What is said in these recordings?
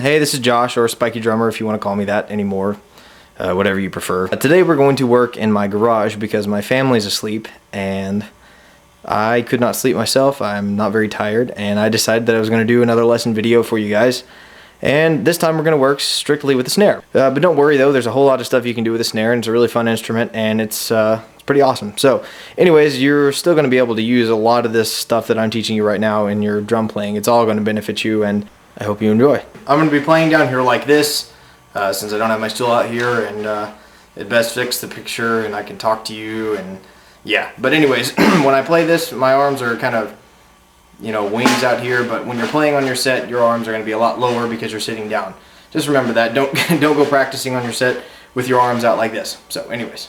Hey, this is Josh, or Spikeydrummer if you want to call me that anymore, whatever you prefer. Today we're going to work in my garage because my family's asleep and I could not sleep myself. I'm not very tired, and I decided that I was going to do another lesson video for you guys. And this time we're going to work strictly with the snare. But don't worry though, there's a whole lot of stuff you can do with the snare, and it's a really fun instrument, and it's pretty awesome. So anyways, you're still going to be able to use a lot of this stuff that I'm teaching you right now in your drum playing. It's all going to benefit you, and I hope you enjoy. I'm going to be playing down here like this, since I don't have my stool out here, and it best fits the picture, and I can talk to you, and yeah. But anyways, when I play this, my arms are kind of, you know, wings out here, but when you're playing on your set, your arms are going to be a lot lower because you're sitting down. Just remember that. Don't go practicing on your set with your arms out like this. So anyways.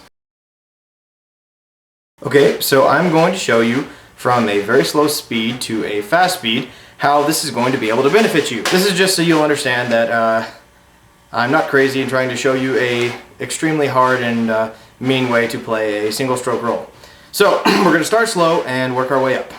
Okay, so I'm going to show you from a very slow speed to a fast speed how this is going to be able to benefit you. This is just so you'll understand that I'm not crazy in trying to show you a extremely hard and mean way to play a single stroke roll. So we're going to start slow and work our way up.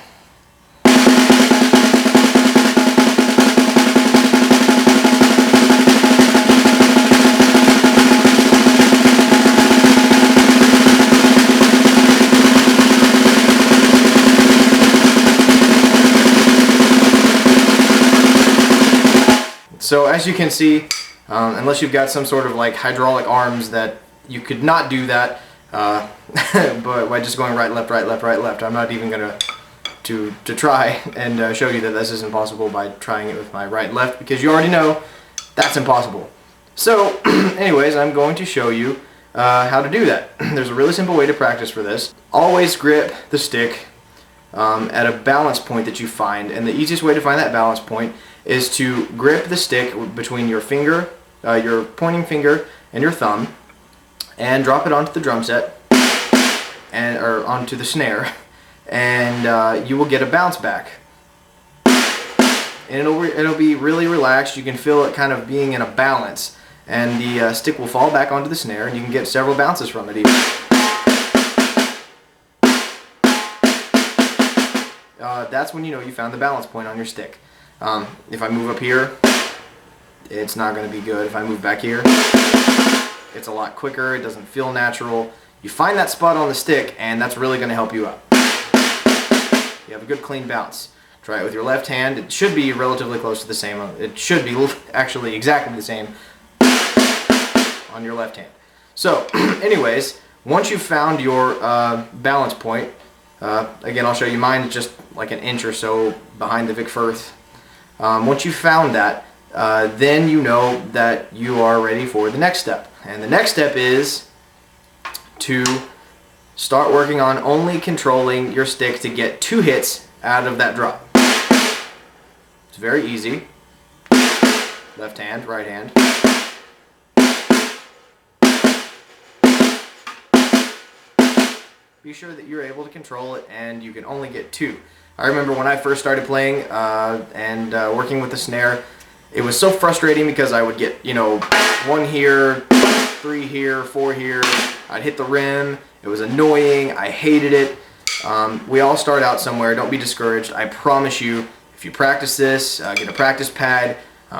So as you can see, unless you've got some sort of like hydraulic arms, that you could not do that but by just going right, left, right, left, right, left. I'm not even gonna to try and show you that this isn't possible by trying it with my right and left, because you already know that's impossible. So anyways, I'm going to show you how to do that. There's a really simple way to practice for this. Always grip the stick at a balance point that you find, and the easiest way to find that balance point is to grip the stick between your finger, your pointing finger and your thumb, and drop it onto the drum set, or onto the snare, and you will get a bounce back. And it'll be really relaxed. You can feel it kind of being in a balance, and the stick will fall back onto the snare, and you can get several bounces from it even. That's when you know you found the balance point on your stick. If I move up here, it's not going to be good. If I move back here, it's a lot quicker. It doesn't feel natural. You find that spot on the stick, and that's really going to help you out. You have a good clean bounce. Try it with your left hand. It should be relatively close to the same. It should be actually exactly the same on your left hand. So anyways, once you've found your balance point, again, I'll show you mine. It's just like an inch or so behind the Vic Firth. Once you've found that, then you know that you are ready for the next step. And the next step is to start working on only controlling your stick to get 2 hits out of that drop. It's very easy. Left hand, right hand. Be sure that you're able to control it, and you can only get 2. I remember when I first started playing and working with the snare, it was so frustrating because I would get, you know, 1 here, 3 here, 4 here. I'd hit the rim. It was annoying. I hated it. We all start out somewhere. Don't be discouraged. I promise you, if you practice this, get a practice pad,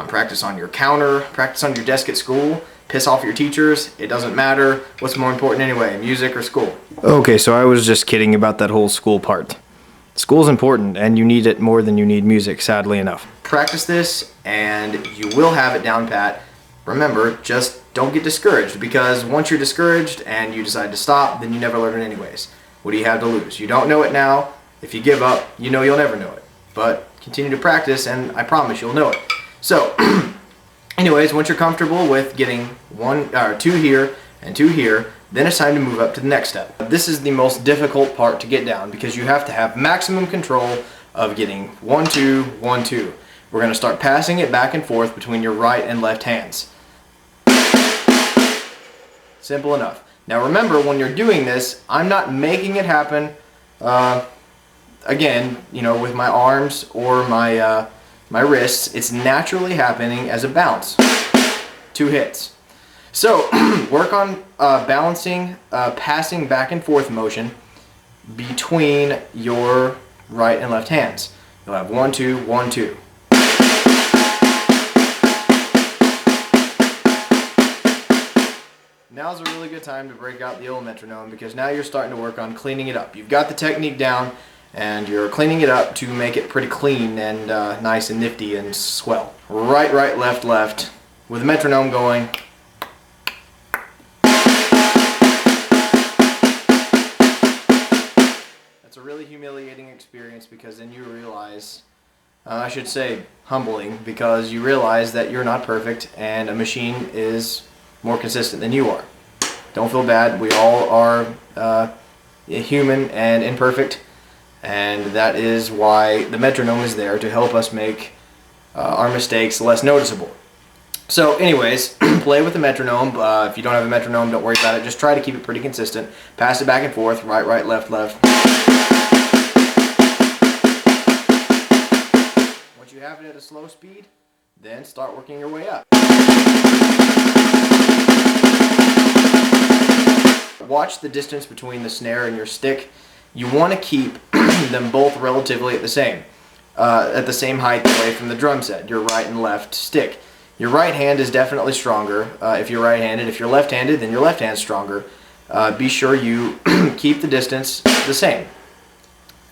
practice on your counter, practice on your desk at school, piss off your teachers. It doesn't matter. What's more important anyway, music or school? Okay, so I was just kidding about that whole school part. School's important, and you need it more than you need music, sadly enough. Practice this, and you will have it down pat. Remember, just don't get discouraged, because once you're discouraged and you decide to stop, then you never learn it anyways. What do you have to lose? You don't know it now. If you give up, you know you'll never know it. But continue to practice, and I promise you'll know it. So, anyways, once you're comfortable with getting 2 here and 2 here, then it's time to move up to the next step. This is the most difficult part to get down, because you have to have maximum control of getting 1, 2, 1, 2. We're going to start passing it back and forth between your right and left hands. Simple enough. Now remember, when you're doing this, I'm not making it happen, again, you know, with my arms or my wrists. It's naturally happening as a bounce. 2 hits. So work on balancing, passing back and forth motion between your right and left hands. You'll have 1, 2, 1, 2. now's a really good time to break out the old metronome, because now you're starting to work on cleaning it up. You've got the technique down, and you're cleaning it up to make it pretty clean and nice and nifty and swell. Right, right, left, left, with the metronome going. It's a really humiliating experience, because then you realize, I should say humbling, because you realize that you're not perfect and a machine is more consistent than you are. Don't feel bad. We all are human and imperfect, and that is why the metronome is there, to help us make our mistakes less noticeable. So anyways, play with the metronome. If you don't have a metronome, don't worry about it. Just try to keep it pretty consistent. Pass it back and forth, right, right, left, left. Once you have it at a slow speed, then start working your way up. Watch the distance between the snare and your stick. You want to keep them both relatively at the same height away from the drum set, your right and left stick. Your right hand is definitely stronger if you're right-handed. If you're left-handed, then your left hand's stronger. Be sure you keep the distance the same.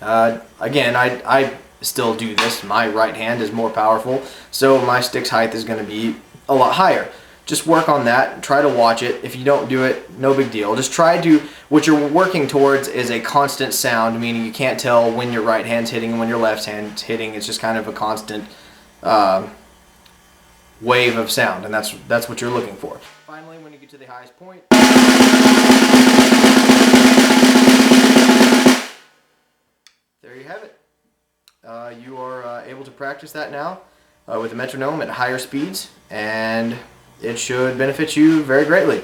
Again, I still do this. My right hand is more powerful, so my stick's height is going to be a lot higher. Just work on that. Try to watch it. If you don't do it, no big deal. Just try to, what you're working towards is a constant sound, meaning you can't tell when your right hand's hitting and when your left hand's hitting. It's just kind of a constant wave of sound, and that's what you're looking for. Finally, when you get to the highest point, there you have it. You are able to practice that now with a metronome at higher speeds, and it should benefit you very greatly.